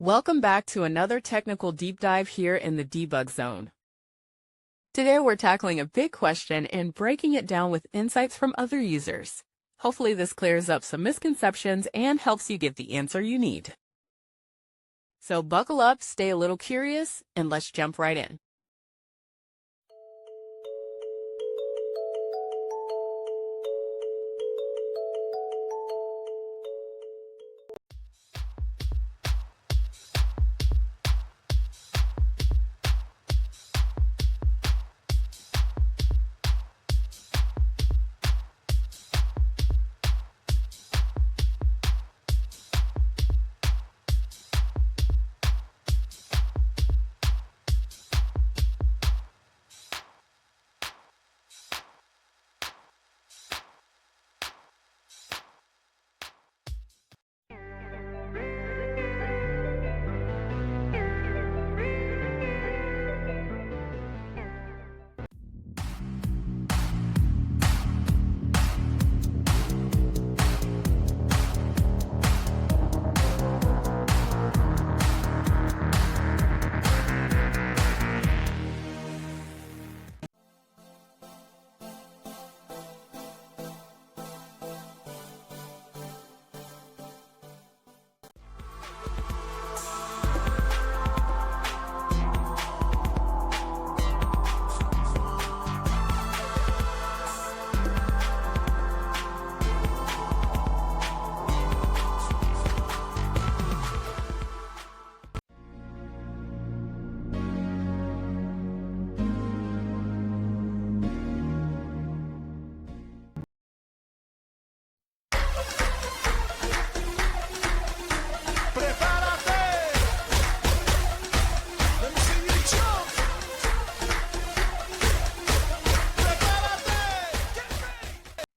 Welcome back to another technical deep dive here in the debug zone. Today we're tackling a big question and breaking it down with insights from other users. Hopefully this clears up some misconceptions and helps you get the answer you need. So buckle up, stay a little curious, and let's jump right in.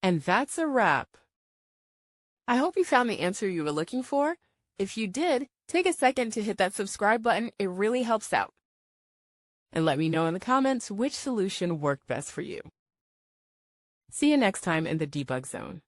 And that's a wrap. I hope you found the answer you were looking for. If you did, take a second to hit that subscribe button. It really helps out. And let me know in the comments which solution worked best for you. See you next time in the debug zone.